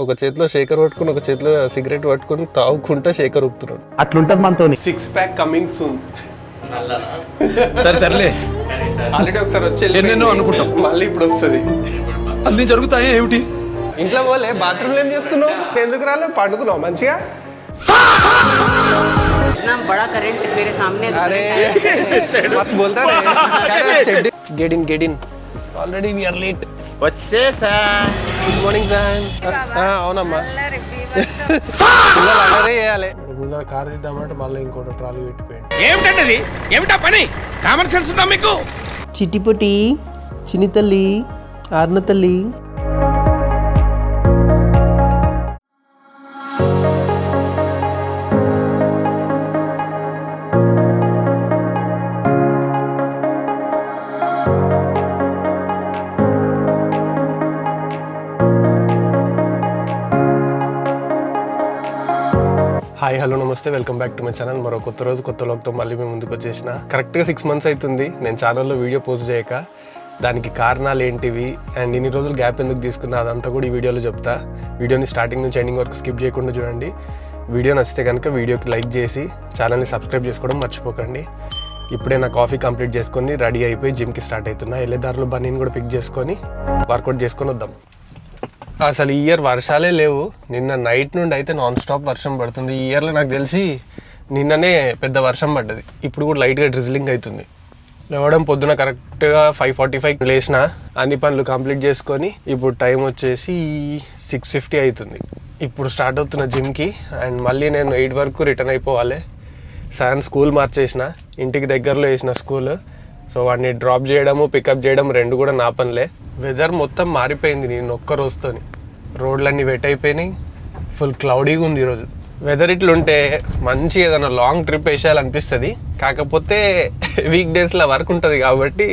ఒక చేతిలో శేఖర్ పట్టుకుని ఒక చేతిలో సిగరెట్ పట్టుకుని తాగుకుంటా శేఖర్ ఊపుతున్నాడు. అట్లుంటది మనతో. 6 ప్యాక్ కమింగ్ సూన్. సరే తరలే, ఆల్రెడీ ఒకసారి వచ్చి ఎన్నెన్నో అనుకుంటాం, మళ్ళీ ఇప్పుడు వస్తుంది. అన్ని జరుగుతాయి ఏమిటి? ఇంట్లో పోలే, బాత్రూంలో ఏం చేస్తున్నావు? ఎందుకు రాలే? పండుకున్నావు మంచిగా? बड़ा करंट मेरे सामने. अरे मत बोलता रे. Get in. Already we are late. వచ్చేసా. Good morning sir. అవునమ్మా, పిల్లలు అల్లరే చేయాలి. ముందర కారు తీద్దామంటే మళ్ళీ ఇంకోటి ట్రాలీ పెట్టిపోయింది. ఏమిటండి ఏమిటా పని? కామన్ సెన్స్ ఉందా మీకు? చిట్టిపొట్టి, చిన్ని తల్లి, ఆర్న తల్లి. హాయ్ హలో నమస్తే, welcome back to my channel. మరో కొత్త రోజు కొత్త లోక్తో మళ్ళీ మేము ముందుకు వచ్చేసిన. కరెక్ట్గా 6 months అవుతుంది నేను ఛానల్లో వీడియో పోస్ట్ చేయక. దానికి కారణాలు ఏంటివి అండ్ ఇన్ని రోజులు గ్యాప్ ఎందుకు తీసుకున్నా అదంతా కూడా ఈ వీడియోలో చెప్తా. వీడియోని స్టార్టింగ్ నుంచి ఎండింగ్ వరకు స్కిప్ చేయకుండా చూడండి. వీడియో నచ్చితే కనుక వీడియోకి లైక్ చేసి ఛానల్ని సబ్స్క్రైబ్ చేసుకోవడం మర్చిపోకండి. ఇప్పుడే నా కాఫీ కంప్లీట్ చేసుకొని రెడీ అయిపోయి జిమ్కి స్టార్ట్ అవుతున్నా. వెళ్ళేదారులు బన్నీని కూడా పిక్ చేసుకొని వర్కౌట్ చేసుకొని వద్దాం. అసలు ఈ ఇయర్ వర్షాలే లేవు. నిన్న నైట్ నుండి అయితే నాన్ స్టాప్ వర్షం పడుతుంది. ఈ ఇయర్లో నాకు తెలిసి నిన్ననే పెద్ద వర్షం పడ్డది. ఇప్పుడు కూడా లైట్గా డ్రిజ్లింగ్ అవుతుంది. లేవడం పొద్దున కరెక్ట్గా 5:45 లేచిన, అన్ని పనులు కంప్లీట్ చేసుకొని ఇప్పుడు టైం వచ్చేసి 6:50 అవుతుంది. ఇప్పుడు స్టార్ట్ అవుతున్న జిమ్కి. అండ్ మళ్ళీ నేను 8 వరకు రిటర్న్ అయిపోవాలి. సార్ స్కూల్ మార్చేసిన, ఇంటికి దగ్గరలో వేసిన స్కూల్. సో వాడిని డ్రాప్ చేయడము పికప్ చేయడం రెండు కూడా నా పనిలే. వెదర్ మొత్తం మారిపోయింది నేను ఒక్క రోజుతోని. రోడ్లన్నీ వెట్ అయిపోయినాయి, ఫుల్ క్లౌడీగా ఉంది ఈరోజు. వెదర్ ఇట్లుంటే మంచి ఏదైనా లాంగ్ ట్రిప్ వేసేయాలనిపిస్తుంది. కాకపోతే వీక్ డేస్లో వర్క్ ఉంటుంది కాబట్టి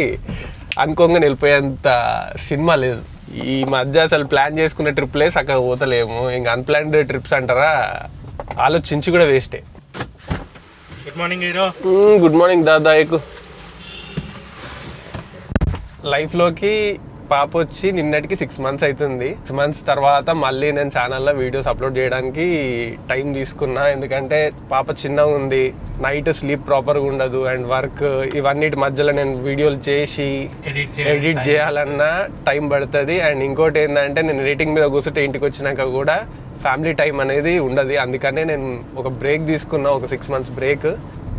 అనుకోగా వెళ్ళిపోయేంత సినిమా లేదు. ఈ మధ్య అసలు ప్లాన్ చేసుకునే ట్రిప్లే చక్కగా పోతలేము. ఇంకా అన్ప్లాన్డ్ ట్రిప్స్ అంటారా, ఆలోచించి కూడా వేస్టే. Good morning hero. Good morning దాదా. ఎక్కు లైఫ్లోకి పాప వచ్చి నిన్నటికి 6 months అవుతుంది. 6 months తర్వాత మళ్ళీ నేను ఛానల్లో వీడియోస్ అప్లోడ్ చేయడానికి టైం తీసుకున్నా. ఎందుకంటే పాప చిన్నగా ఉంది, నైట్ స్లీప్ ప్రాపర్గా ఉండదు అండ్ వర్క్ ఇవన్నిటి మధ్యలో నేను వీడియోలు చేసి ఎడిట్ చేయాలన్నా టైం పడుతుంది. అండ్ ఇంకోటి ఏంటంటే నేను ఎడిటింగ్ మీద కూర్చుంటే ఇంటికి వచ్చినాక కూడా ఫ్యామిలీ టైం అనేది ఉండదు. అందుకనే నేను ఒక బ్రేక్ తీసుకున్నా. ఒక 6 months బ్రేక్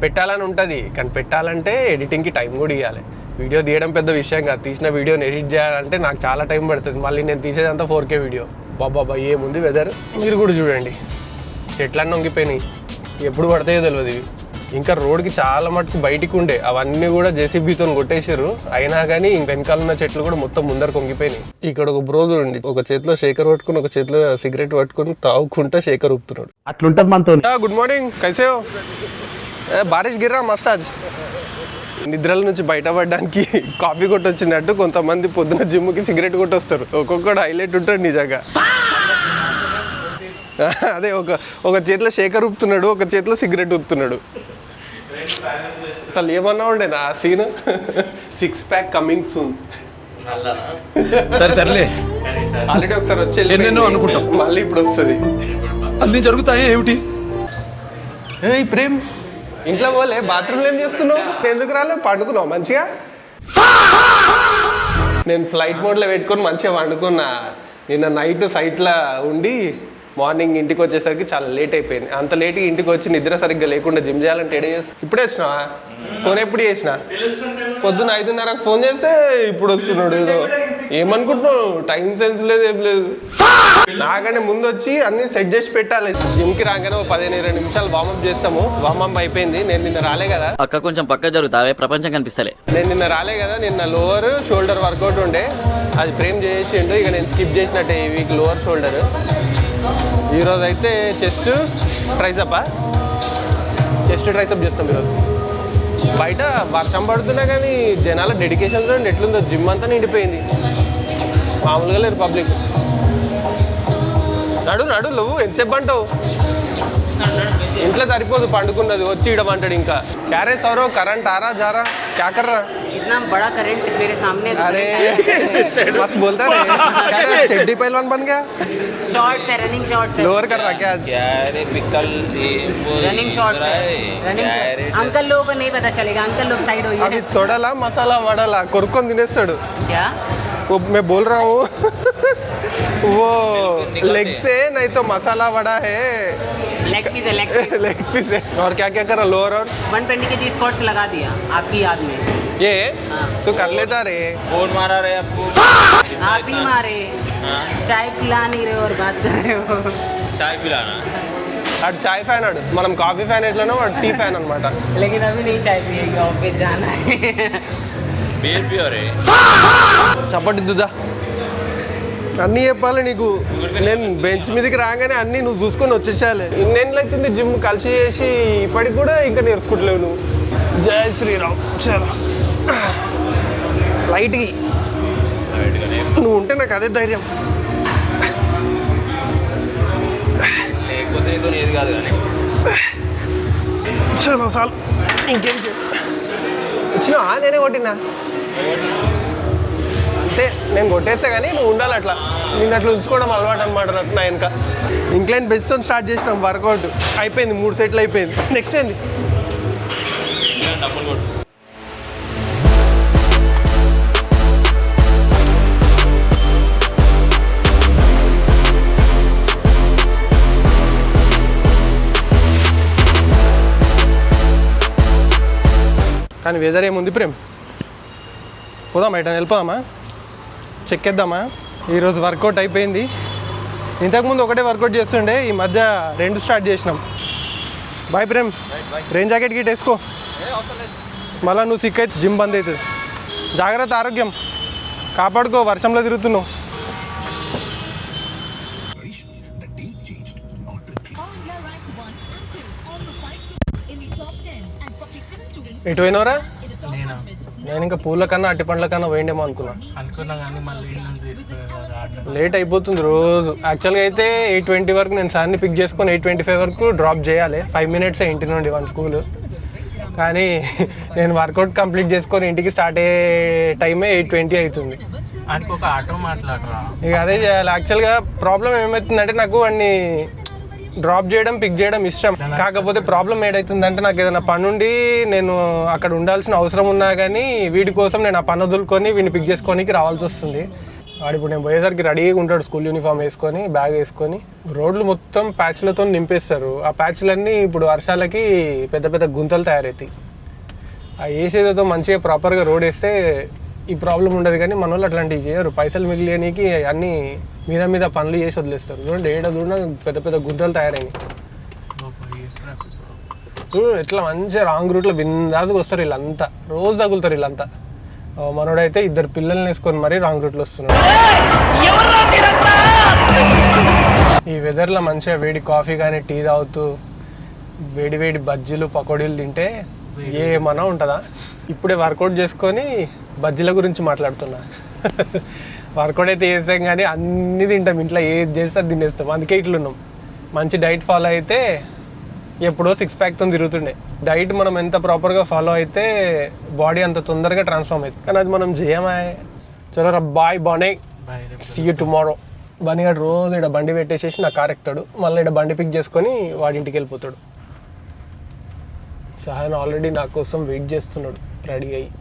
పెట్టాలని ఉంటుంది, కానీ పెట్టాలంటే ఎడిటింగ్కి టైం కూడా ఇవ్వాలి. వీడియో తీయడం పెద్ద విషయం కాదు, తీసిన వీడియోని ఎడిట్ చేయాలంటే నాకు చాలా టైం పడుతుంది. మళ్ళీ నేను తీసేదంతా 4K వీడియో. బాబా ఏముంది వెదర్, మీరు కూడా చూడండి. చెట్లన్నీ వంగిపోయినాయి, ఎప్పుడు పడతాయో తెలియదు ఇవి. ఇంకా రోడ్కి చాలా మటుకు బయటికి ఉండే, అవన్నీ కూడా జేసీబీతో కొట్టేసారు. అయినా కానీ వెనకాల ఉన్న చెట్లు కూడా మొత్తం ముందరకు వంగిపోయినాయి. ఇక్కడ ఒక బ్రో చూడండి, ఒక చేతిలో శేఖర్ పట్టుకుని ఒక చేతిలో సిగరెట్ పట్టుకుని తాగుకుంటా శేఖర్ ఊపుతున్నాడు. అట్లుంటది మనతో. గుడ్ మార్నింగ్, కైసే హో? బారిష్ గిర్రా మస్తాజ్. నిద్రల నుంచి బయటపడడానికి కాఫీ కొట్టొచ్చినట్టు కొంతమంది పొద్దున జిమ్కి సిగరెట్ కొట్టొస్తారు. ఒక్కొక్కడు హైలైట్ ఉంటాడు నిజంగా. అదే ఒక చేతిలో శేఖర్ ఊపుతున్నాడు, ఒక చేతిలో సిగరెట్ ఊపుతున్నాడు. అసలు ఏమన్నా ఉండేనా ఆ సీన్? 6 pack coming soon. సరే తరలే, ఆల్రెడీ ఒకసారి వచ్చి ఎన్నెన్నో అనుకుంటాం, మళ్ళీ ఇప్పుడు వస్తుంది. అన్ని జరుగుతాయి ఏమిటి? ఏయ్ ప్రేమ్, ఇంట్లో పోలే, బాత్రూంలో ఏం చేస్తున్నావు? ఎందుకు రాలే? పండుకున్నావు మంచిగా? నేను ఫ్లైట్ మోడ్లో పెట్టుకొని మంచిగా వండుకున్నా. నిన్న నైట్ సైట్లో ఉండి మార్నింగ్ ఇంటికి వచ్చేసరికి చాలా లేట్ అయిపోయింది. అంత లేట్గా ఇంటికి వచ్చి నిద్ర సరిగ్గా లేకుండా జిమ్ చేయాలంటే ఎడే చేస్తా. ఇప్పుడే వచ్చినావా? ఫోన్ ఎప్పుడు చేసినా? పొద్దున్న 5:30కు ఫోన్ చేస్తే ఇప్పుడు వస్తున్నాడు. ఏదో ఏమనుకుంటున్నావు? టైం సెన్స్ లేదు, ఏం లేదు. నాకంటే ముందు వచ్చి అన్ని సెట్ చేసి పెట్టాలి. జిమ్కి రాగానే 15-20 నిమిషాలు వార్మప్ చేస్తాము. వార్మప్ అయిపోయింది. నేను నిన్న రాలే కదా, అక్క కొంచెం పక్క జరుగుతావే, ప్రపంచం కనిపిస్తలే. నేను నిన్న రాలే కదా, నిన్న లోవర్ షోల్డర్ వర్కౌట్ ఉండే, అది ప్రేమ్ చేసిండు. ఇక నేను స్కిప్ చేసినట్టే ఈ వీక్ లోవర్ షోల్డర్. ఈరోజు అయితే చెస్ట్ ట్రైసప్ చేస్తాం ఈరోజు. బయట వర్షం పడుతున్నా కానీ జనాల డెడికేషన్ చూడండి ఎట్లుందో. జిమ్ అంతా నిండిపోయింది, మామూలుగా లేరు పబ్లిక్. నడు నువ్వు ఎంతసేపు అంటావు? ఇంట్లో సరిపోదు పండుకున్నది, వచ్చి ఇడమంటాడు. ఇంకా క్యారే సౌరవ్ కరెంట్ ఆరా జారా క్యా కర్రా? इतना बड़ा करंट मेरे सामने है तो अरे मस्त बोलता रे क्या चड्डी पहलवान बन गया शॉर्ट है, रनिंग शॉर्ट है, लोअर कर रहा क्या आज रनिंग शॉर्ट है, रनिंग। अंकल लोगों को नहीं पता चलेगा, अंकल लोग साइड होइए। अभी तोड़ाला मसाला वड़ाला कोरुक्कोन तिनेस्ताडु क्या वो मैं बोल रहा हूँ वो लेग से नहीं तो मसाला वड़ा है लेग पीस है, लेग पीस। लेग पीस है और क्या क्या करा लोअर और 120 kg स्क्वाट्स लगा दिया आपकी याद में। ये हाँ। तू कर लेता रे फोन मारा रे आपको आप ही मारे, चाय पिला नहीं रहे और बात कर रहे हो। चाय पिलाना అటు చాయ్ ఫ్యాన్ అడు మనం కాఫీ ఫ్యాన్ ఎట్లనో వాడు టీ ఫ్యాన్ అనమాట लेकिन अभी नहीं चाय पिएगा, ऑफिस जाना है। బీర్ ప్యూర్ చప్పటిద్దుదా అన్నీ చెప్పాలి నీకు నేను బెంచ్ మీదకి రాగానే అన్నీ నువ్వు చూసుకొని వచ్చేసేయాలి ఇన్నేళ్ళు అవుతుంది జిమ్ కలిసి చేసి ఇప్పటికి కూడా ఇంకా నేర్చుకుంటలేవు నువ్వు జై శ్రీరామ్ చాలా లైట్కి నువ్వు ఉంటే నాకు అదే ధైర్యం లేకపోతే నీతో ఏది కాదు కానీ చాలా సార్లు ఇంకేం వచ్చినా నేనే కొట్టినా అంతే నేను కొట్టేస్తే కానీ నువ్వు ఉండాలి అట్లా నేను అట్లా ఉంచుకోవడం అలవాటు అనమాట నాకు నా వెనక ఇంక్లైన్ బెస్ట్తో స్టార్ట్ చేసినాం వర్కౌట్ అయిపోయింది 3 సెట్లు అయిపోయింది నెక్స్ట్ ఏంది డబ్బులు కొట్టు కానీ వెదర్ ఏముంది ప్రేమ్ పోదామా ఎటైనా వెళ్ళిపోదామా చెక్కేద్దామా ఈరోజు వర్కౌట్ అయిపోయింది ఇంతకుముందు ఒకటే వర్కౌట్ చేస్తుండే ఈ మధ్య 2 స్టార్ట్ చేసినాం బాయ్ ప్రేమ్ రెయిన్ జాకెట్ గిట్ వేసుకో మళ్ళీ నువ్వు సిక్ అయితే జిమ్ బంద్ అవుతుంది జాగ్రత్త ఆరోగ్యం కాపాడుకో వర్షంలో తిరుగుతున్నావు ఎటు పోయినవరా నేను ఇంకా పూల కన్నా అట్టి పండ్ల కన్నా పోయిండేమో అనుకున్నా కానీ మళ్ళీ లేట్ అయిపోతుంది రోజు యాక్చువల్గా అయితే 8:20 వరకు నేను సార్ని పిక్ చేసుకొని 8:25 వరకు డ్రాప్ చేయాలి 5 మినిట్స్ ఇంటి నుండి వన్ స్కూల్ కానీ నేను వర్కౌట్ కంప్లీట్ చేసుకొని ఇంటికి స్టార్ట్ అయ్యే టైమే 8:20 అవుతుంది ఆయనకి ఒక ఆటో మాట్లాడరా ఇక అదే చేయాలి యాక్చువల్గా ప్రాబ్లం ఏమవుతుందంటే నాకు వాడిని డ్రాప్ చేయడం పిక్ చేయడం ఇష్టం కాకపోతే ప్రాబ్లం ఏదైతుందంటే నాకు ఏదైనా పని ఉండి నేను అక్కడ ఉండాల్సిన అవసరం ఉన్నా కానీ వీడి కోసం నేను ఆ పని వదులుకొని వీడిని పిక్ చేసుకోనికి రావాల్సి వస్తుంది వాడు ఇప్పుడు నేను పోయేసరికి రెడీగా ఉంటాడు స్కూల్ యూనిఫామ్ వేసుకొని బ్యాగ్ వేసుకొని రోడ్లు మొత్తం ప్యాచ్లతో నింపేస్తారు ఆ ప్యాచ్లన్నీ ఇప్పుడు వర్షాలకి పెద్ద పెద్ద గుంతలు తయారవుతాయి ఆ వేసేదో మంచిగా ప్రాపర్గా రోడ్ వేస్తే ఈ ప్రాబ్లం ఉండదు కానీ మన వాళ్ళు అట్లాంటివి చేయరు పైసలు మిగిలియనికి అన్నీ మీద పనులు చేసి వదిలేస్తారు చూడండి ఏడ చూడ పెద్ద పెద్ద గుంతలు తయారైనాయి ఇట్లా మంచిగా రాంగ్ రూట్లో బిందాసుగా వస్తారు వీళ్ళంతా రోజు తగులుతారు వీళ్ళంతా మనోడైతే 2 పిల్లల్ని వేసుకొని మరీ రాంగ్ రూట్లో వస్తున్నాడు ఈ వెదర్లో మంచిగా వేడి కాఫీ కానీ టీ తాగుతూ వేడి వేడి బజ్జీలు పకోడీలు తింటే ఏమన్నా ఉంటుందా ఇప్పుడే వర్కౌట్ చేసుకొని బజ్జీల గురించి మాట్లాడుతున్నా వర్కౌట్ అయితే చేస్తాం కానీ అన్నీ తింటాం ఇంట్లో ఏది చేస్తే అది తినేస్తాం అందుకే ఇట్లున్నాం మంచి డైట్ ఫాలో అయితే ఎప్పుడో 6 ప్యాక్తో తిరుగుతుండే డైట్ మనం ఎంత ప్రాపర్గా ఫాలో అయితే బాడీ అంత తొందరగా ట్రాన్స్ఫార్మ్ అవుతుంది కానీ అది మనం చేయమా చలో రా బాయ్ బానే సీ యూ టుమారో బనీగాడు రోజు ఇక్కడ బండి పెట్టేసేసి నా కార్ ఎక్కుతాడు మళ్ళీ ఇక్కడ బండి పిక్ చేసుకొని వాడి ఇంటికి వెళ్ళిపోతాడు సహాన్ ఆల్రెడీ నా కోసం వెయిట్ చేస్తున్నాడు రెడీ అయ్యి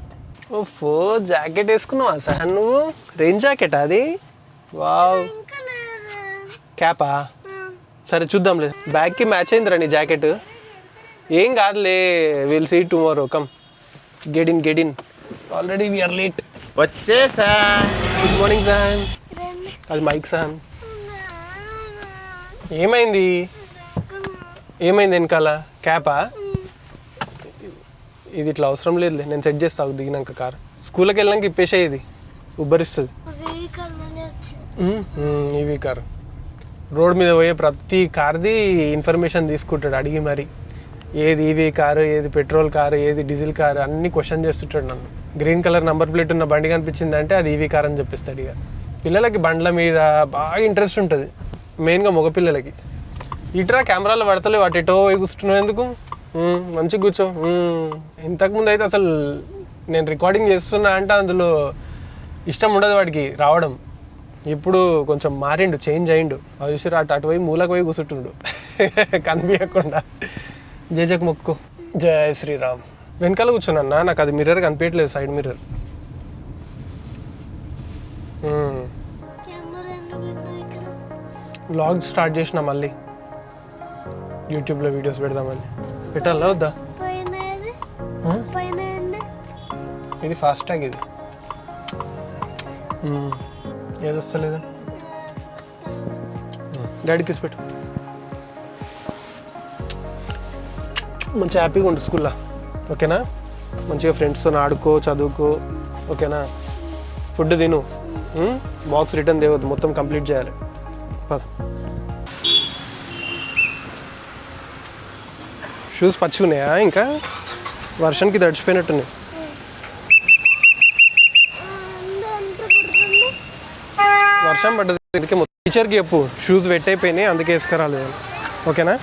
ఓ జాకెట్ వేసుకున్నావా సహాన్ నువ్వు రెయిన్ జాకెట్ అది వావ్ క్యాపా సరే చూద్దాంలే బ్యాగ్కి మ్యాచ్ అయిందిరా నీ జాకెట్ ఏం కాదులే will see tomorrow come get in already we are late వచ్చేసా గుడ్ మార్నింగ్ సాన్ అది మైక్ సాన్ ఏమైంది వెనకాల క్యాపా ఇది ఇట్లా అవసరం లేదులే నేను సెట్ చేస్తాను దిగినాక కార్ స్కూల్కి వెళ్ళాక ఇప్పేసే ఇది ఉబ్బరిస్తుంది ఈవీ కార్ రోడ్ మీద పోయే ప్రతి కార్ది ఇన్ఫర్మేషన్ తీసుకుంటాడు అడిగి మరి ఏది ఈవీ కారు ఏది పెట్రోల్ కారు ఏది డీజిల్ కారు అన్ని క్వశ్చన్ చేస్తుంటాడు నన్ను గ్రీన్ కలర్ నెంబర్ ప్లేట్ ఉన్న బండి కనిపించింది అంటే అది ఈవీ కార్ అని చెప్పిస్తాడు ఇక పిల్లలకి బండ్ల మీద బాగా ఇంట్రెస్ట్ ఉంటుంది మెయిన్గా మగపిల్లలకి ఇట్రా కెమెరాలో పడతలే వాటి ఎటో పోయి కూర్చున్నావు ఎందుకు మంచిగా కూర్చో ఇంతకుముందు అయితే అసలు నేను రికార్డింగ్ చేస్తున్నా అంటే అందులో ఇష్టం ఉండదు వాడికి రావడం. ఇప్పుడు కొంచెం మారిండు, చేంజ్ అయిండు. అవి చూసి అటు పోయి మూలకు పోయి కూర్చుంటుండు కనిపించకుండా. జేజకు మొక్కు. జయ శ్రీరామ్. వెనకాల కూర్చున్నా, నాకు అది మిర్రర్ కనిపించట్లేదు, సైడ్ మిర్రర్. వ్లాగ్ స్టార్ట్ చేసిన మళ్ళీ యూట్యూబ్లో వీడియోస్ పెడదామని. పెట్టాలా వద్దా? ఇది ఫాస్ట్ ట్యాగ్, ఇది ఏది వస్తలేదు. డాడీకి ఇసి పెట్టు. మంచిగా హ్యాపీగా ఉండు స్కూల్లో, ఓకేనా? మంచిగా ఫ్రెండ్స్తో ఆడుకో, చదువుకో, ఓకేనా? ఫుడ్ తిను, బాక్స్ రిటర్న్ తేవద్దు, మొత్తం కంప్లీట్ చేయాలి. షూస్ పచ్చుకున్నాయా? ఇంకా వర్షానికి తడిచిపోయినట్టున్నాయి. వర్షం పడ్డది, అందుకే టీచర్కి చెప్పు షూస్ వెట్ అయిపోయినాయి, అందుకే వేసుకురాలేదు, ఓకేనా?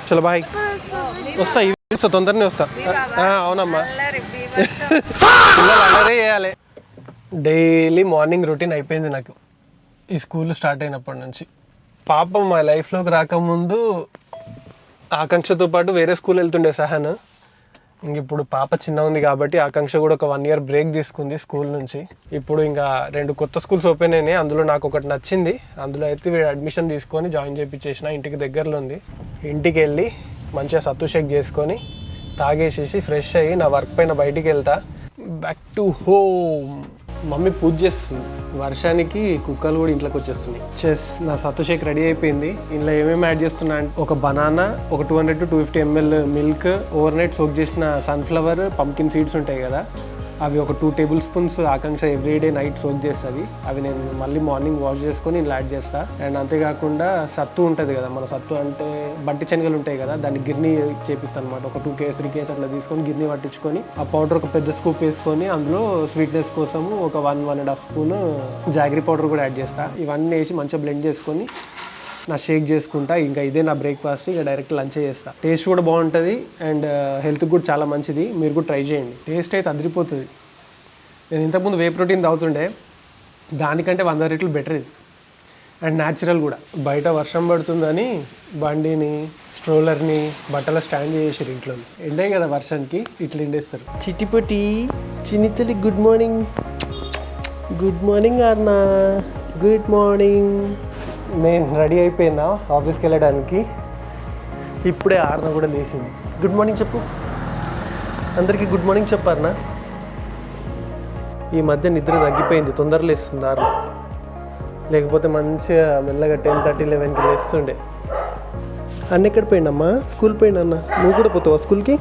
చలో బాయ్. వస్తా, వస్తా, తొందరనే వస్తా. అవునమ్మా, పిల్లలు అల్లరే చేయాలి. డైలీ మార్నింగ్ రొటీన్ అయిపోయింది నాకు ఈ స్కూల్ స్టార్ట్ అయినప్పటి నుంచి. పాపం మా లైఫ్లోకి రాకముందు ఆకాంక్షతో పాటు వేరే స్కూల్ వెళ్తుండే సహన్. ఇంక ఇప్పుడు పాప చిన్న ఉంది కాబట్టి ఆకాంక్ష కూడా ఒక 1 year బ్రేక్ తీసుకుంది స్కూల్ నుంచి. ఇప్పుడు ఇంకా 2 కొత్త స్కూల్స్ ఓపెన్ అయినాయి. అందులో నాకు ఒకటి నచ్చింది, అందులో అయితే అడ్మిషన్ తీసుకొని జాయిన్ చేయించేసిన. ఇంటికి దగ్గరలో ఉంది. ఇంటికి వెళ్ళి మంచిగా సత్తు షేక్ చేసుకొని తాగేసేసి ఫ్రెష్ అయ్యి నా వర్క్ పైన బయటికి వెళ్తా. Back to home. మమ్మీ పూజ చేస్తుంది. వర్షానికి కుక్కలు కూడా ఇంట్లోకి వచ్చేస్తున్నాయి. నా సత్తు షేక్ రెడీ అయిపోయింది. ఇందులో ఏమేమి యాడ్ చేస్తున్నా అంటే ఒక బనానా, ఒక 200 to 250 ml milk, over night soak చేసిన సన్ఫ్లవర్, పంకిన్ సీడ్స్ ఉంటాయి కదా, అవి ఒక 2 tablespoons ఆకాంక్ష ఎవ్రీడే నైట్ సోక్ చేస్తుంది. అవి నేను మళ్ళీ మార్నింగ్ వాష్ చేసుకొని ఇంట్లో యాడ్ చేస్తాను. అండ్ అంతేకాకుండా సత్తు ఉంటుంది కదా, మన సత్తు అంటే బట్టి శనగలు ఉంటాయి కదా, దాన్ని గిర్నీ చేపిస్తాను అనమాట. ఒక 2 kgs 3 kgs అట్లా తీసుకొని గిర్నీ పట్టించుకొని ఆ పౌడర్ ఒక పెద్ద స్కూప్ వేసుకొని అందులో స్వీట్నెస్ కోసము ఒక 1.5 స్పూన్ జాగరీ పౌడర్ కూడా యాడ్ చేస్తాను. ఇవన్నీ వేసి మంచిగా బ్లెండ్ చేసుకొని నా షేక్ చేసుకుంటా. ఇంకా ఇదే నా బ్రేక్ఫాస్ట్. ఇక డైరెక్ట్ లంచ్ చేస్తాను. టేస్ట్ కూడా బాగుంటుంది అండ్ హెల్త్కి కూడా చాలా మంచిది. మీరు కూడా ట్రై చేయండి. టేస్ట్ అయితే అదిరిపోతుంది. నేను ఇంతకుముందు వే ప్రోటీన్ తాగుతుండే, దానికంటే 100 రెట్లు బెటర్ ఇది. అండ్ న్యాచురల్ కూడా. బయట వర్షం పడుతుందని బండిని, స్ట్రోలర్ని, బట్టల స్టాండ్ చేసారు ఇంట్లో. ఎండాయి కదా వర్షానికి, ఇట్లా ఎండేస్తారు. చిట్టిపొట్టి చిన్నితల్లి గుడ్ మార్నింగ్. గుడ్ మార్నింగ్ అన్నా. Good morning. నేను రెడీ అయిపోయినా ఆఫీస్కి వెళ్ళడానికి. ఇప్పుడే ఆర్న కూడా లేచింది. గుడ్ మార్నింగ్ చెప్పు అందరికీ. గుడ్ మార్నింగ్ చెప్పారనా. ఈ మధ్య నిద్ర తగ్గిపోయింది, తొందరగా లేస్తుంది ఆర్న. లేకపోతే మంచిగా మెల్లగా 10:30, 11కి లేస్తుండే. అన్న ఎక్కడ పోయిండమ్మా? స్కూల్ పోయిండు అన్న. నువ్వు కూడా పోతావా స్కూల్కి?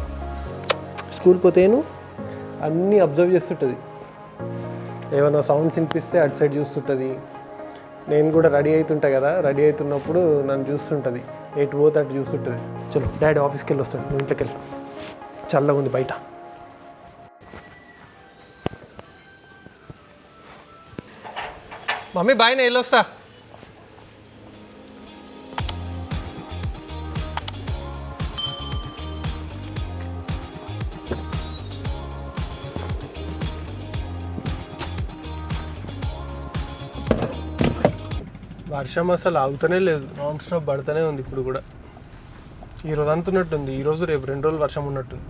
స్కూల్ పోతేను అన్నీ అబ్జర్వ్ చేస్తుంటుంది. ఏమైనా సౌండ్స్ వినిపిస్తే అటు సైడ్ చూస్తుంటుంది. నేను కూడా రెడీ అవుతుంటా కదా, రెడీ అవుతున్నప్పుడు నన్ను చూస్తుంటుంది. ఎటు పోతే అటు చూస్తుంటుంది. చలో డాడీ ఆఫీస్కి వెళ్ళి వస్తాడు, నువ్వు ఇంట్లోకి వెళ్ళి. చల్లగా ఉంది బయట. మమ్మీ బాయ్, నేను వెళ్ళొస్తా. వర్షం అసలు ఆగుతూనే లేదు, నాన్ స్టాప్ పడుతూనే ఉంది. ఇప్పుడు కూడా ఈరోజు అంతున్నట్టుంది. ఈరోజు రేపు 2 రోజులు వర్షం ఉన్నట్టుంది.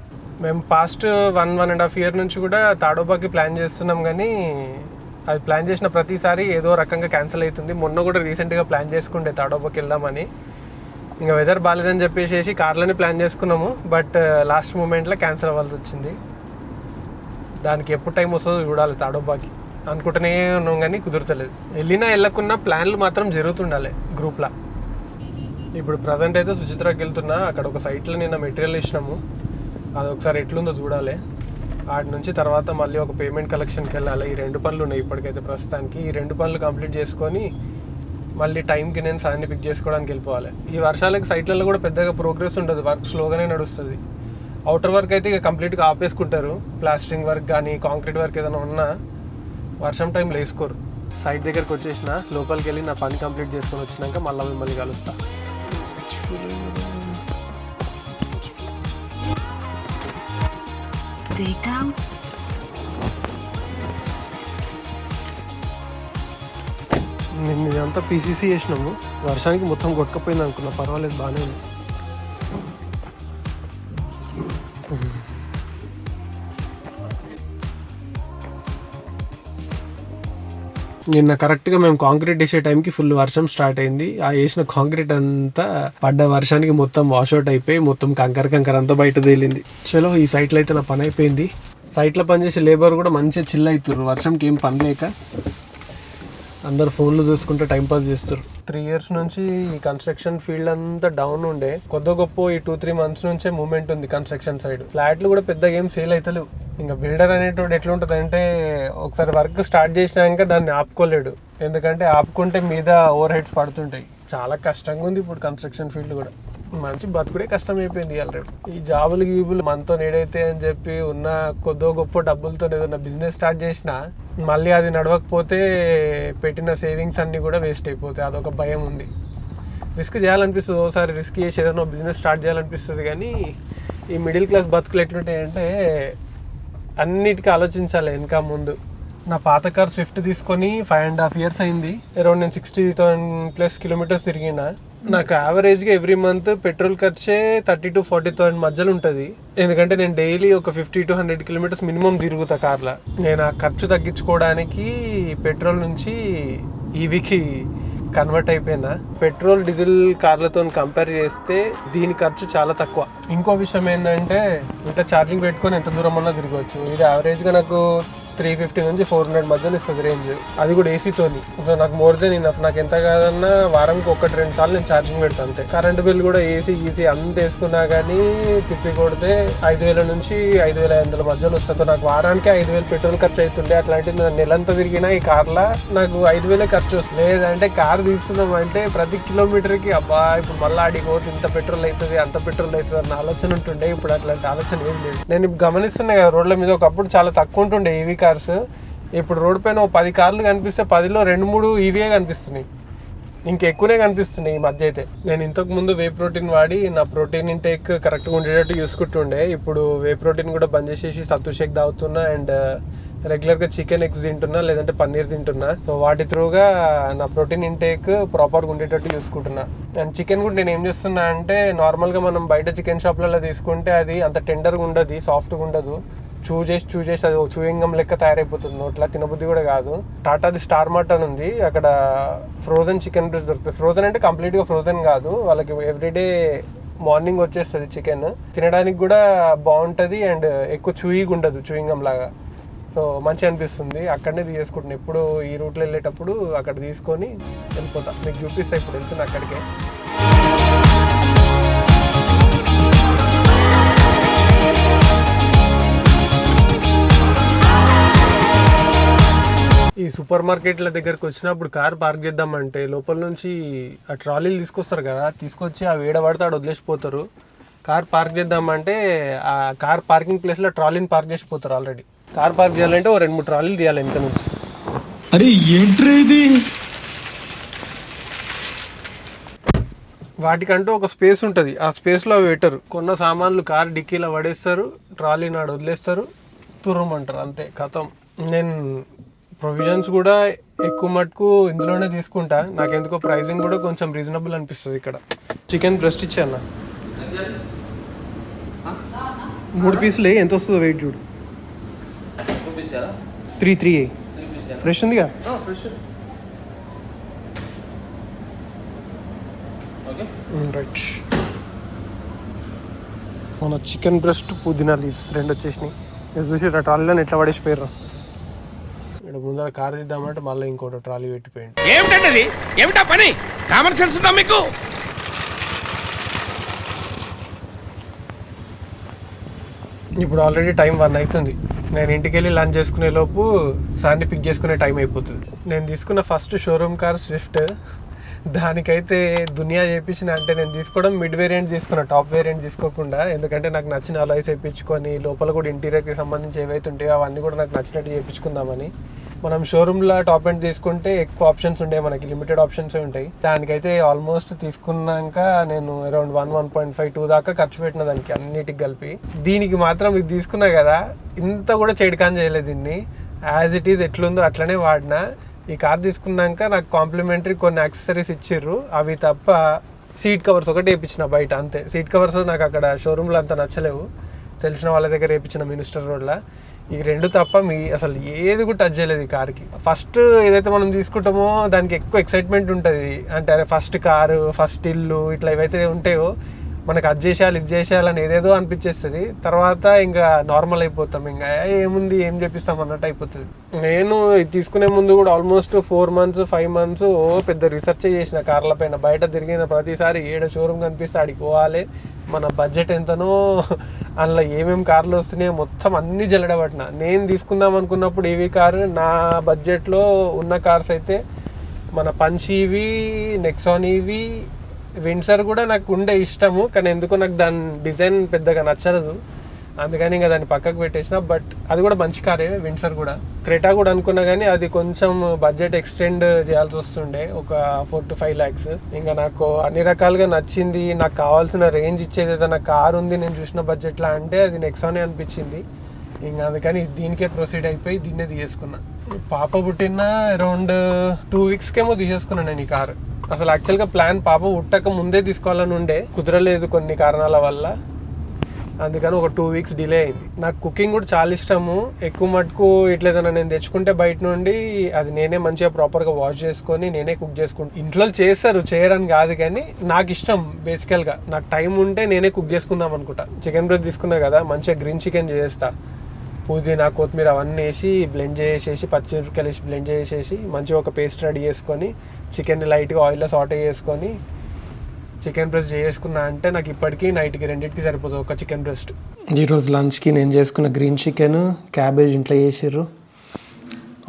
మేము పాస్ట్ 1.5 year నుంచి కూడా తాడోబాకి ప్లాన్ చేస్తున్నాం, కానీ అది ప్లాన్ చేసిన ప్రతిసారి ఏదో రకంగా క్యాన్సిల్ అవుతుంది. మొన్న కూడా రీసెంట్గా ప్లాన్ చేసుకుంటే తాడోబాకి వెళ్దామని. ఇంకా వెదర్ బాగాలేదని చెప్పేసి కార్లోనే ప్లాన్ చేసుకున్నాము. బట్ లాస్ట్ మూమెంట్లో క్యాన్సిల్ అవ్వాల్సి వచ్చింది. దానికి ఎప్పుడు టైం వస్తుందో చూడాలి. తాడోబాకి అనుకుంటూనే ఉన్నాం కానీ కుదురుతలేదు. వెళ్ళకున్నా ప్లాన్లు మాత్రం జరుగుతుండాలి గ్రూప్లో. ఇప్పుడు ప్రజెంట్ అయితే సుచిత్రాకి వెళ్తున్నా. అక్కడ ఒక సైట్లో నిన్న మెటీరియల్ ఇచ్చినాము, అది ఒకసారి ఎట్లుందో చూడాలి. వాటి నుంచి తర్వాత మళ్ళీ ఒక పేమెంట్ కలెక్షన్కి వెళ్ళాలి. ఈ 2 పనులు ఉన్నాయి ఇప్పటికైతే ప్రస్తుతానికి. ఈ 2 పనులు కంప్లీట్ చేసుకొని మళ్ళీ టైంకి నేను సాన్ని పిక్ చేసుకోవడానికి వెళ్ళిపోవాలి. ఈ వర్షాలకి సైట్లలో కూడా పెద్దగా ప్రోగ్రెస్ ఉండదు, వర్క్ స్లోగానే నడుస్తుంది. అవుటర్ వర్క్ అయితే ఇక కంప్లీట్గా ఆపేసుకుంటారు. ప్లాస్టరింగ్ వర్క్ కానీ కాంక్రీట్ వర్క్ ఏదైనా ఉన్నా వర్షం టైంలో వేసుకోరు. సైట్ దగ్గరికి వచ్చేసిన, లోపలికి వెళ్ళి నా పని కంప్లీట్ చేసుకొని వచ్చినాక మళ్ళీ మిమ్మల్ని కలుస్తా. Take out నిన్న ఇదంతా పీసీసీ చేసినాము, వర్షానికి మొత్తం కొట్టుకపోయింది అనుకున్నా, పర్వాలేదు బాగానే ఉంది. నిన్న కరెక్ట్గా మేము కాంక్రీట్ వేసే టైంకి ఫుల్ వర్షం స్టార్ట్ అయింది. ఆ వేసిన కాంక్రీట్ అంతా పడ్డ వర్షానికి మొత్తం వాష్అవుట్ అయిపోయి మొత్తం కంకర అంతా బయట తేలింది. చలో ఈ సైట్లో అయితే నా పని అయిపోయింది. సైట్లో పనిచేసే లేబర్ కూడా మంచిగా చిల్ అవుతారు, వర్షంకి ఏం పని లేక అందరు ఫోన్లు చూసుకుంటే టైంపాస్ చేస్తారు. 3 years నుంచి ఈ కన్స్ట్రక్షన్ ఫీల్డ్ అంతా డౌన్ ఉండే, కొద్ది గొప్ప ఈ 2-3 months నుంచే మూమెంట్ ఉంది కన్స్ట్రక్షన్ సైడ్. ఫ్లాట్లు కూడా పెద్దగా ఏం సేల్ అవుతలేవు. ఇంకా బిల్డర్ అనేటువంటి ఎట్లుంటుంది అంటే ఒకసారి వర్క్ స్టార్ట్ చేసినాక దాన్ని ఆపుకోలేడు, ఎందుకంటే ఆపుకుంటే మీద ఓవర్ హెడ్స్ పడుతుంటాయి. చాలా కష్టంగా ఉంది ఇప్పుడు కన్స్ట్రక్షన్ ఫీల్డ్ కూడా. మంచి బతుకుడే కష్టం అయిపోయింది ఆల్రెడీ. ఈ జాబులు గీబులు మనతో నేడైతే అని చెప్పి ఉన్న కొద్దో గొప్ప డబ్బులతో ఏదైనా బిజినెస్ స్టార్ట్ చేసినా మళ్ళీ అది నడవకపోతే పెట్టిన సేవింగ్స్ అన్నీ కూడా వేస్ట్ అయిపోతాయి. అదొక భయం ఉంది. రిస్క్ చేయాలనిపిస్తుంది, ఒకసారి రిస్క్ చేసి ఏదైనా బిజినెస్ స్టార్ట్ చేయాలనిపిస్తుంది. కానీ ఈ మిడిల్ క్లాస్ బతుకులు ఎట్లుంటాయంటే అన్నిటికీ ఆలోచించాలి వెనక ముందు. నా పాత కార్ స్విఫ్ట్ తీసుకొని 5.5 years అయింది. అరౌండ్ నేను 60,000+ kilometers తిరిగిన. నాకు యావరేజ్గా ఎవ్రీ మంత్ పెట్రోల్ ఖర్చే 30,000 to 40,000 మధ్యలో ఉంటుంది. ఎందుకంటే నేను డైలీ ఒక 50 to 100 kilometers మినిమం తిరుగుతా కార్లో. నేను ఆ ఖర్చు తగ్గించుకోవడానికి పెట్రోల్ నుంచి ఈవీకి కన్వర్ట్ అయిపోయినా. పెట్రోల్ డీజిల్ కార్లతో కంపేర్ చేస్తే దీని ఖర్చు చాలా తక్కువ. ఇంకో విషయం ఏంటంటే ఇంట్లో ఛార్జింగ్ పెట్టుకొని ఎంత దూరం అన్నా తిరగవచ్చు. ఇది యావరేజ్గా నాకు 350 నుంచి 400 మధ్యలో ఇస్తుంది రేంజ్, అది కూడా ఏసీతోని. నాకు మోర్ దెన్ ఇనఫ్. నాకు ఎంత కాదన్నా వారానికి 1-2 సార్లు నేను ఛార్జింగ్ పెడతాను అంతే. కరెంట్ బిల్ కూడా ఏసీ అంత వేసుకున్నా కానీ తిప్పి కొడితే 5,000 నుంచి 5,500 మధ్యలో వస్తుంది. నాకు వారానికి 5,000 పెట్రోల్ ఖర్చు అవుతుండే. అట్లాంటిది నెలంతా తిరిగినా ఈ కార్లో నాకు 5,000 ఖర్చు వస్తుంది. లేదంటే కార్ తీస్తున్నాం అంటే ప్రతి కిలోమీటర్కి అబ్బా ఇప్పుడు మళ్ళీ ఆడికి పోతే ఇంత పెట్రోల్ అవుతుంది అంత పెట్రోల్ అవుతుంది అన్న ఆలోచన ఉంటుండే. ఇప్పుడు అట్లాంటి ఆలోచన ఏం లేదు. నేను గమనిస్తున్నా కదా రోడ్ల మీద, ఒకప్పుడు చాలా తక్కువ ఉంటుండే ఈవీ కార్స్. ఇప్పుడు రోడ్డు పైన 10 కార్లు కనిపిస్తే 10లో 2-3 ఈవీఏ కనిపిస్తున్నాయి, ఇంకెక్కువనే కనిపిస్తున్నాయి ఈ మధ్య అయితే. నేను ఇంతకు ముందు వే ప్రోటీన్ వాడి నా ప్రోటీన్ ఇంటేక్ కరెక్ట్గా ఉండేటట్టు చూసుకుంటుండే. ఇప్పుడు వే ప్రోటీన్ కూడా బంద్ చేసేసి సత్తు షేక్ తాగుతున్నా అండ్ రెగ్యులర్గా చికెన్ ఎగ్స్ తింటున్నా, లేదంటే పన్నీర్ తింటున్నా. సో వాటి త్రూగా నా ప్రోటీన్ ఇంటేక్ ప్రాపర్గా ఉండేటట్టు చూసుకుంటున్నా. అండ్ చికెన్ కూడా నేను ఏం చేస్తున్నా అంటే నార్మల్గా మనం బయట చికెన్ షాప్లలో తీసుకుంటే అది అంత టెండర్గా ఉండదు, సాఫ్ట్గా ఉండదు. చూ చేసి అది చూయింగం లెక్క తయారైపోతుంది నోట్లా, తినబుద్ధి కూడా కాదు. టాటాది స్టార్ మార్ట్ అని ఉంది, అక్కడ ఫ్రోజన్ చికెన్ బ్రెస్ట్ దొరుకుతుంది. ఫ్రోజన్ అంటే కంప్లీట్గా ఫ్రోజన్ కాదు, వాళ్ళకి ఎవ్రీడే మార్నింగ్ వచ్చేస్తుంది చికెన్. తినడానికి కూడా బాగుంటుంది అండ్ ఎక్కువ చూయిగా ఉండదు, చూయింగం లాగా. సో మంచిగా అనిపిస్తుంది. అక్కడనే తీసుకుంటున్నాను ఎప్పుడు ఈ రూట్లో వెళ్ళేటప్పుడు అక్కడ తీసుకొని వెళ్ళిపోతా. మీకు చూపిస్తా ఇప్పుడు వెళ్తున్నా అక్కడికే. ఈ సూపర్ మార్కెట్ల దగ్గరకు వచ్చినప్పుడు కార్ పార్క్ చేద్దామంటే లోపల నుంచి ఆ ట్రాలీలు తీసుకొస్తారు కదా, తీసుకొచ్చి ఆ వేడ పడితే ఆడ వదిలేసిపోతారు. కార్ పార్క్ చేద్దామంటే ఆ కార్ పార్కింగ్ ప్లేస్లో ట్రాలీని పార్క్ చేసిపోతారు. ఆల్రెడీ కార్ పార్క్ చేయాలంటే 2-3 ట్రాలీలు తీయాలి ఇంత నుంచి. అరే ఏంట్రా ఇది? వాటికంటూ ఒక స్పేస్ ఉంటుంది, ఆ స్పేస్లో అవి పెట్టరు. కొన్న సామాన్లు కార్ డిక్కీలో పడేస్తారు, ట్రాలీ నాడు వదిలేస్తారు, తుర్రమంటారు, అంతే కథం. నేను ప్రొవిజన్స్ కూడా ఎక్కువ మటుకు ఇందులోనే తీసుకుంటా. నాకెందుకో ప్రైసింగ్ కూడా కొంచెం రీజనబుల్ అనిపిస్తుంది ఇక్కడ. చికెన్ బ్రెస్ట్ ఇచ్చాను 3 పీసులే, ఎంత వస్తుందో వెయిట్ చూడు. 3 ఫ్రెష్ ఉందిగా. రైట్, మన చికెన్ బ్రెస్ట్ పుదీనా లీవ్స్ 2 వచ్చేసినాయి. చూసి ట్రాలీలో ఎట్లా పడేసిపోయారు. ఇక్కడ ముందర కార్ తీద్దామంటే మళ్ళీ ఇంకోటి ట్రాలీ పెట్టిపోయింది. ఏమిటండి ఏమిటా పని? కామన్ సెన్స్ ఉందా మీకు? ఇప్పుడు ఆల్రెడీ టైం 1 అవుతుంది. నేను ఇంటికి వెళ్ళి లంచ్ చేసుకునే లోపు సార్ని పిక్ చేసుకునే టైం అయిపోతుంది. నేను తీసుకున్న ఫస్ట్ షోరూమ్ కార్ స్విఫ్ట్, దానికైతే దునియా చేయించిన. అంటే నేను తీసుకోవడం మిడ్ వేరియంట్ తీసుకున్నా, టాప్ వేరియంట్ తీసుకోకుండా. ఎందుకంటే నాకు నచ్చిన అలాయ్స్ వేయించుకొని లోపల కూడా ఇంటీరియర్కి సంబంధించి ఏవైతే ఉంటాయో అవన్నీ కూడా నాకు నచ్చినట్టు చేయించుకుందామని. మనం షోరూమ్లో టాప్ ఎండ్ తీసుకుంటే ఎక్కువ ఆప్షన్స్ ఉంటాయి, మనకి లిమిటెడ్ ఆప్షన్స్ ఉంటాయి. దానికైతే ఆల్మోస్ట్ తీసుకున్నాక నేను అరౌండ్ 1.5-2 దాకా ఖర్చు పెట్టిన దానికి అన్నిటికి కలిపి. దీనికి మాత్రం ఇది తీసుకున్నా కదా, ఇంత కూడా చెడికాన్ చేయలేదు. దీన్ని యాజ్ ఇట్ ఈజ్ ఎట్లుందో అట్లనే వాడినా. ఈ కార్ తీసుకున్నాక నాకు కాంప్లిమెంటరీ కొన్ని యాక్సెసరీస్ ఇచ్చిర్రు. అవి తప్ప సీట్ కవర్స్ ఒకటి వేయించిన బయట, అంతే. సీట్ కవర్స్ నాకు అక్కడ షోరూంలో అంత నచ్చలేవు, తెలిసిన వాళ్ళ దగ్గర వేయించిన మినిస్టర్ రోడ్లో. ఈ రెండు తప్ప అసలు ఏది కూడా టచ్ చేయలేదు ఈ కార్కి. ఫస్ట్ ఏదైతే మనం తీసుకుంటామో దానికి ఎక్కువ ఎక్సైట్మెంట్ ఉంటుంది. అంటే అరే ఫస్ట్ కారు, ఫస్ట్ ఇల్లు, ఇట్లా ఏవైతే ఉంటాయో మనకు అది చేసేయాలి ఇది చేసేయాలని ఏదేదో అనిపించేస్తుంది. తర్వాత ఇంకా నార్మల్ అయిపోతాం, ఇంకా ఏముంది ఏం చేపిస్తాం అన్నట్టు అయిపోతుంది. నేను ఇది తీసుకునే ముందు కూడా ఆల్మోస్ట్ 4 months 5 months పెద్ద రీసెర్చ్ చేసిన కార్ల పైన. బయట తిరిగిన ప్రతిసారి ఏడ షోరూమ్ కనిపిస్తే అడిగి పోవాలి, మన బడ్జెట్ ఎంతనో, అందులో ఏమేమి కార్లు వస్తున్నాయో మొత్తం అన్నీ జల్లడబట్టిన. నేను తీసుకుందాం అనుకున్నప్పుడు ఏవి కారు నా బడ్జెట్లో ఉన్న కార్స్ అయితే మన పంచ్ ఈవి, నెక్సాన్ ఈవి, విండ్సర్ కూడా నాకు ఉండే ఇష్టము. కానీ ఎందుకో నాకు దాని డిజైన్ పెద్దగా నచ్చలేదు, అందుకని ఇంకా దాన్ని పక్కకు పెట్టేసిన. బట్ అది కూడా మంచి కారే విండ్సర్ కూడా. క్రెటా కూడా అనుకున్నా కానీ అది కొంచెం బడ్జెట్ ఎక్స్టెండ్ చేయాల్సి వస్తుండే, ఒక 4 to 5 lakhs. ఇంకా నాకు అన్ని రకాలుగా నచ్చింది, నాకు కావాల్సిన రేంజ్ ఇచ్చేది ఏదైనా కార్ ఉంది నేను చూసిన బడ్జెట్లో అంటే అది నెక్సానే అనిపించింది. ఇంకా అందుకని దీనికే ప్రొసీడ్ అయిపోయి దీన్నే తీసేసుకున్నా. పాప పుట్టిన అరౌండ్ 2 weeks తీసేసుకున్నాను నేను ఈ కారు. అసలు యాక్చువల్గా ప్లాన్ పాప పుట్టక ముందే తీసుకోవాలని ఉండే, కుదరలేదు కొన్ని కారణాల వల్ల. అందుకని ఒక 2 weeks డిలే అయింది. నాకు కుకింగ్ కూడా చాలా ఇష్టము. ఎక్కువ మటుకు ఇట్లేదన్నా నేను తెచ్చుకుంటే బయట నుండి అది నేనే మంచిగా ప్రాపర్గా వాష్ చేసుకొని నేనే కుక్ చేసుకుంటాను. ఇంట్లో చేస్తారు, చేయరని కాదు, కానీ నాకు ఇష్టం బేసికల్గా. నాకు టైం ఉంటే నేనే కుక్ చేసుకుందాం అనుకుంటా. చికెన్ బ్రెస్ట్ తీసుకున్నా కదా, మంచిగా గ్రీన్ చికెన్ చేస్తా. పుదీనా కొత్తిమీర అవన్నీ వేసి బ్లెండ్ చేసేసి, పచ్చిమిరపకాయలు వేసి బ్లెండ్ చేసేసి మంచిగా ఒక పేస్ట్ రెడీ చేసుకొని చికెన్ని లైట్గా ఆయిల్లో సాటే చేసుకొని చికెన్ బ్రెస్ట్ చేసుకున్నా అంటే నాకు ఇప్పటికీ నైట్కి 2కి సరిపోతుంది ఒక చికెన్ బ్రెస్ట్. ఈరోజు లంచ్కి నేను చేసుకున్న గ్రీన్ చికెన్, క్యాబేజ్ ఇంట్లో చేసిర్రు,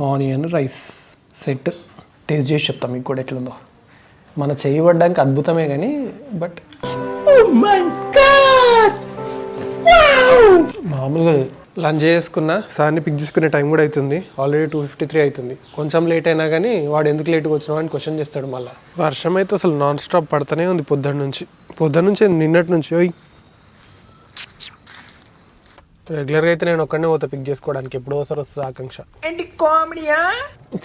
ఆనియన్, రైస్ సెట్. టేస్ట్ చేసి చెప్తాం మీకు కూడా ఎట్లుందో. మన చేయబడ్డానికి అద్భుతమే కానీ బట్ మామూలుగా లంచ్ చేసుకున్నా. సార్ని పిక్ చేసుకునే టైం కూడా అవుతుంది, ఆల్రెడీ 2:53 అవుతుంది. కొంచెం లేట్ అయినా కానీ వాడు ఎందుకు లేట్గా వచ్చినావు అని క్వశ్చన్ చేస్తాడు మళ్ళీ. వర్షం అయితే అసలు నాన్ స్టాప్ పడుతూనే ఉంది పొద్దున్న నుంచి నిన్నటి నుంచి. రెగ్యులర్గా అయితే నేను ఒక్కడనే పోతా పిక్ చేసుకోవడానికి, ఎప్పుడో ఒకసారి వస్తుంది ఆకాంక్ష.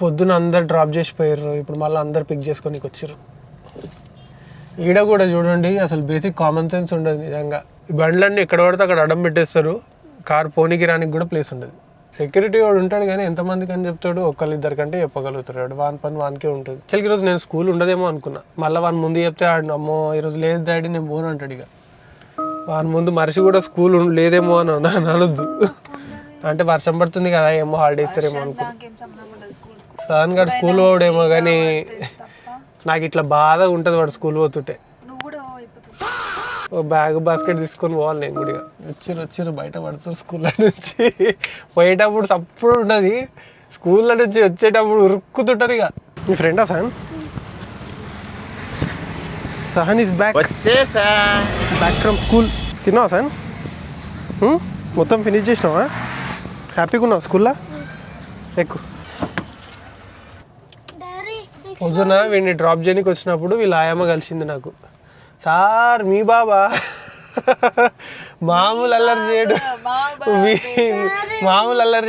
పొద్దున అందరు డ్రాప్ చేసిపోయారు, ఇప్పుడు మళ్ళీ అందరు పిక్ చేసుకొని వచ్చారు. ఈడ కూడా చూడండి, అసలు బేసిక్ కామన్ సెన్స్ ఉండదు నిజంగా. ఈ బండ్లన్నీ ఎక్కడ పడితే అక్కడ అడ్డం పెట్టేస్తారు, కార్ పోనీకి రానికి కూడా ప్లేస్ ఉండదు. సెక్యూరిటీ వాడు ఉంటాడు కానీ ఎంతమందికి అని చెప్తాడు, 1-2 కంటే చెప్పగలుగుతాడు. వాని పని వానికే ఉంటుంది. చలికి ఈరోజు నేను స్కూల్ ఉండదేమో అనుకున్నా, మళ్ళీ వాని ముందు చెప్తే అమ్మో ఈరోజు లేదు డాడీ నేను పోను అంటాడు. ఇక వాని ముందు మనిషి కూడా స్కూల్ లేదేమో అని అనొద్దు. అంటే వర్షం పడుతుంది కదా, ఏమో హాలిడే ఇస్తారేమో అనుకున్నా. సహన్ గారు స్కూల్ పోవడేమో కానీ నాకు ఇట్లా బాధ ఉంటుంది వాడు స్కూల్ పోతుంటే. బ్యాగ్ బాస్కెట్ తీసుకొని పోవాలి నేను కూడా. వచ్చిర్రు బయట పడుతారు స్కూల్లో నుంచి. పోయేటప్పుడు సప్పుడు ఉంటుంది, స్కూల్లో నుంచి వచ్చేటప్పుడు ఉరుక్కుతుంటారు. ఇక మీ ఫ్రెండా Sahan? Sahan is back from school. తిన్నావా సహన్? మొత్తం ఫినిష్ చేసినావా? హ్యాపీగా ఉన్నావా స్కూల్లో? ఎక్కువ పొద్దున వీడిని డ్రాప్ చేయడానికి వచ్చినప్పుడు వీళ్ళ ఆయమ్మ కలిసింది నాకు. సార్ మీ బాబా మామూలు అల్లరి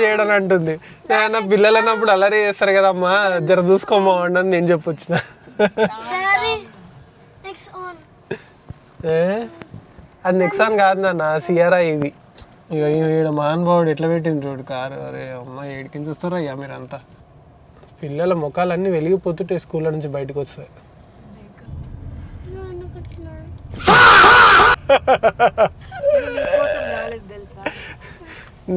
చేయడం అని అంటుంది. నేను పిల్లలు అన్నప్పుడు అల్లరి చేస్తారు కదమ్మా, జర చూసుకోమా అని నేను చెప్పొచ్చిన. అది నెక్సాన్ కాదు నాన్న, సియరా ఇవి. ఇక ఈడ మహానుభావుడు ఎట్లా పెట్టిండ్రు కారు. అరే అమ్మ ఏడికి చూస్తారో అయ్యా మీరంతా. పిల్లల ముఖాలన్నీ వెలిగిపోతుంటే స్కూల్లో నుంచి బయటకు వస్తాయి.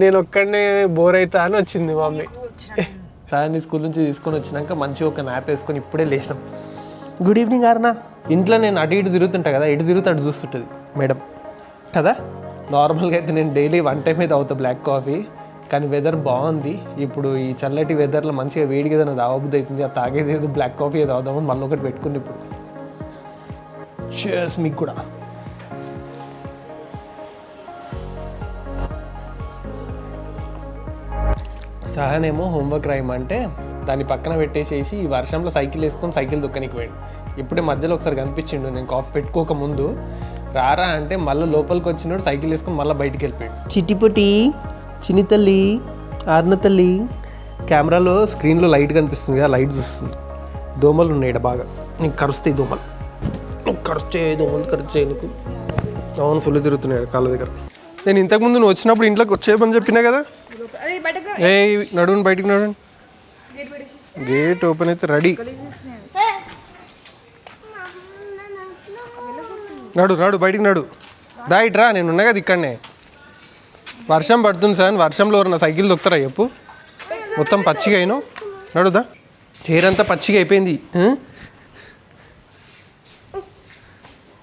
నేను ఒక్కడనే బోర్ అవుతా అని వచ్చింది మమ్మీ. సార్ని స్కూల్ నుంచి తీసుకొని వచ్చినాక మంచిగా ఒక మ్యాప్ వేసుకొని ఇప్పుడే లేచినాం. గుడ్ ఈవినింగ్ అరుణ. ఇంట్లో నేను అటు ఇటు తిరుగుతుంటా కదా, ఇటు తిరుగుతూ అటు చూస్తుంటుంది మేడం కదా. నార్మల్గా అయితే నేను డైలీ 1 time అయితే అవుతా బ్లాక్ కాఫీ, కానీ వెదర్ బాగుంది. ఇప్పుడు ఈ చల్లటి వెదర్లో మంచిగా వేడిగా ఏదైనా తాగబుద్ధి అవుతుంది. అది తాగేది ఏదో బ్లాక్ కాఫీ ఏదో అవుదామని మళ్ళీ ఒకటి పెట్టుకుని ఇప్పుడు. cheers మీకు కూడా. సహన్ ఏమో హోంవర్క్ రాయమంటే దాన్ని పక్కన పెట్టేసేసి ఈ వర్షంలో సైకిల్ వేసుకొని సైకిల్ దొక్కనికి పోయాడు. ఇప్పుడే మధ్యలో ఒకసారి కనిపించిండు నేను కాఫీ పెట్టుకోక ముందు. రారా అంటే మళ్ళీ లోపలికి వచ్చినాడు, సైకిల్ వేసుకొని మళ్ళీ బయటికి వెళ్ళిపోయాడు. చిట్టిపుటి, చిన్ని తల్లి, ఆర్న తల్లి, కెమెరాలో స్క్రీన్లో లైట్ కనిపిస్తుంది కదా, లైట్ చూస్తుంది. దోమలు ఉన్నాయి ఇక్కడ బాగా. నీకు కరుస్తాయి దోమలు. దోమలు కరిచే నీకు. అవును, ఫుల్ తిరుగుతున్నాయి కాళ్ళ దగ్గర. నేను ఇంతకుముందు నువ్వు వచ్చినప్పుడు ఇంట్లోకి వచ్చేయమని చెప్పినా కదా. ఏ నడువుని బయటికి నడువుని. గేట్ ఓపెన్ అయితే రెడీ. నడు బయటికి నడు. రైట్ రా, నేను ఉన్నా కదా ఇక్కడనే. వర్షం పడుతుంది సార్, వర్షంలో నా సైకిల్ దొక్కుతారా చెప్పు. మొత్తం పచ్చిగా అయినా నడుదా. హెయిర్ అంతా పచ్చిగా అయిపోయింది.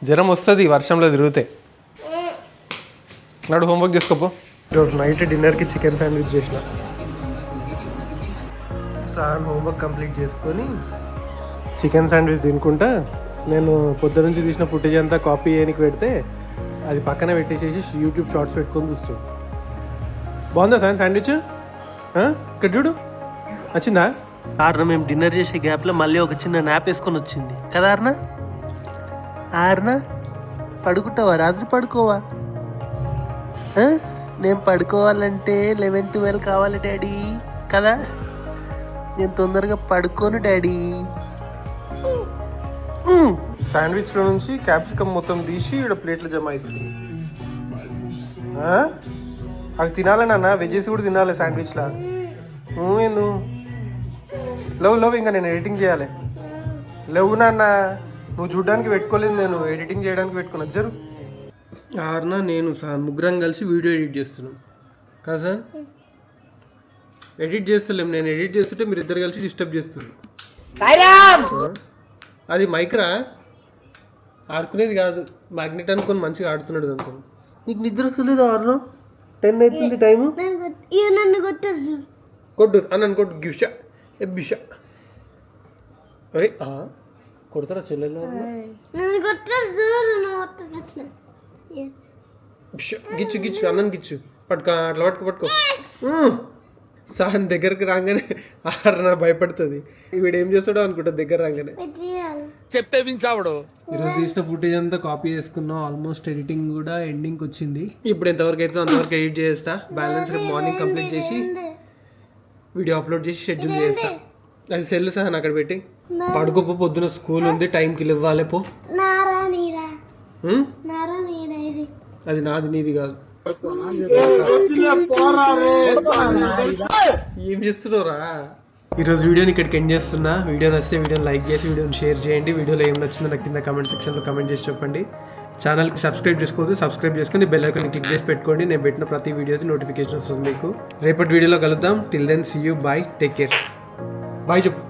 జ్వరం వస్తుంది వర్షంలో తిరిగితే. నడు, హోంవర్క్ చేసుకోపో. ఈరోజు నైట్ డిన్నర్కి చికెన్ శాండ్విచ్ చేసిన. సార్ హోంవర్క్ కంప్లీట్ చేసుకొని చికెన్ శాండ్విచ్ తినుకుంటా నేను పొద్దు నుంచి తీసిన ఫుటేజ్ అంతా కాపీ చేయడానికి పెడితే అది పక్కన పెట్టేసేసి యూట్యూబ్ షార్ట్స్ పెట్టుకొని చూస్తాను. బాగుందా సార్ శాండ్విచ్? ఇక్కడ చూడు, నచ్చిందా? ఆర్న మేము డిన్నర్ చేసే గ్యాప్లో మళ్ళీ ఒక చిన్న నాప్ వేసుకొని వచ్చింది కదా. ఆర్న పడుకుంటావా? రాత్రి పడుకోవా? నేను పడుకోవాలంటే 11-12 కావాలి డాడీ కదా. నేను తొందరగా పడుకోను డాడీ. శాండ్విచ్లో నుంచి క్యాప్సికమ్ మొత్తం తీసి ఇక్కడ ప్లేట్లో జమ అవుతుంది. అవి తినాలి నాన్న, వెజ్జెస్ కూడా తినాలి శాండ్విచ్లా. ఏందు లవ్ ఇంకా నేను ఎడిటింగ్ చేయాలి. లేవు నాన్న, నువ్వు చూడడానికి పెట్టుకోలేదు, నేను ఎడిటింగ్ చేయడానికి పెట్టుకున్నా. జరు ఆర్న నేను సార్ ముగ్గురం కలిసి వీడియో ఎడిట్ చేస్తున్నాం కదా సార్. ఎడిట్ చేస్తలేం, నేను ఎడిట్ చేస్తుంటే మీరు ఇద్దరు కలిసి డిస్టర్బ్ చేస్తున్నారు. అది మైక్రా ఆడుకునేది కాదు, మ్యాగ్నెట్ అనుకొని మంచిగా ఆడుతున్నాడు అనుకో. నీకు నిద్ర వస్తలేదు ఆర్న? 10 అవుతుంది టైము. కొట్టు అన్న కొట్టు. గిషా బిషా. అరే కొడతారా చెల్లెలు? గిచ్చు గిచ్చు అన్నం గిచ్చు. పట్టుకో, అట్లా పట్టుకో. సాన్ దగ్గరికి రాగానే ఆర్న భయపడుతుంది. వీడు ఏం చేస్తాడో అనుకుంటా దగ్గర రాగానే. చెప్తే వించావుడు. ఈరోజు తీసిన ఫుటేజ్ అంతా కాపీ చేసుకున్నాం. ఆల్మోస్ట్ ఎడిటింగ్ కూడా ఎండింగ్కి వచ్చింది. ఇప్పుడు ఎంతవరకు అయితే అంతవరకు ఎడిట్ చేస్తా. బ్యాలెన్స్ రేపు మార్నింగ్ కంప్లీట్ చేసి వీడియో అప్లోడ్ చేసి షెడ్యూల్ చేస్తా. అది సెల్ సహా అక్కడ పెట్టి పడుకోపో. పొద్దున స్కూల్ ఉంది, టైంకి ఇవ్వాలి పో. అది నాది నీది కాదు. ఏం చేస్తున్నావురా? ఈరోజు వీడియోని ఇక్కడికి ఎండ్ చేస్తున్నా. వీడియో నచ్చితే వీడియోని లైక్ చేసి వీడియోని షేర్ చేయండి. వీడియోలో ఏం నచ్చిందో నాకు కింద కామెంట్ సెక్షన్లో కామెంట్ చేసి చెప్పండి. ఛానల్కి సబ్స్క్రైబ్ చేసుకోవద్దు, సబ్స్క్రైబ్ చేసుకుని బెల్ ఐకాన్ని క్లిక్ చేసి పెట్టుకోండి. నేను పెట్టిన ప్రతి వీడియోకి నోటిఫికేషన్ వస్తుంది మీకు. రేపటి వీడియోలో కలుద్దాం. Till then see you, bye, take care. Bye చెప్పు.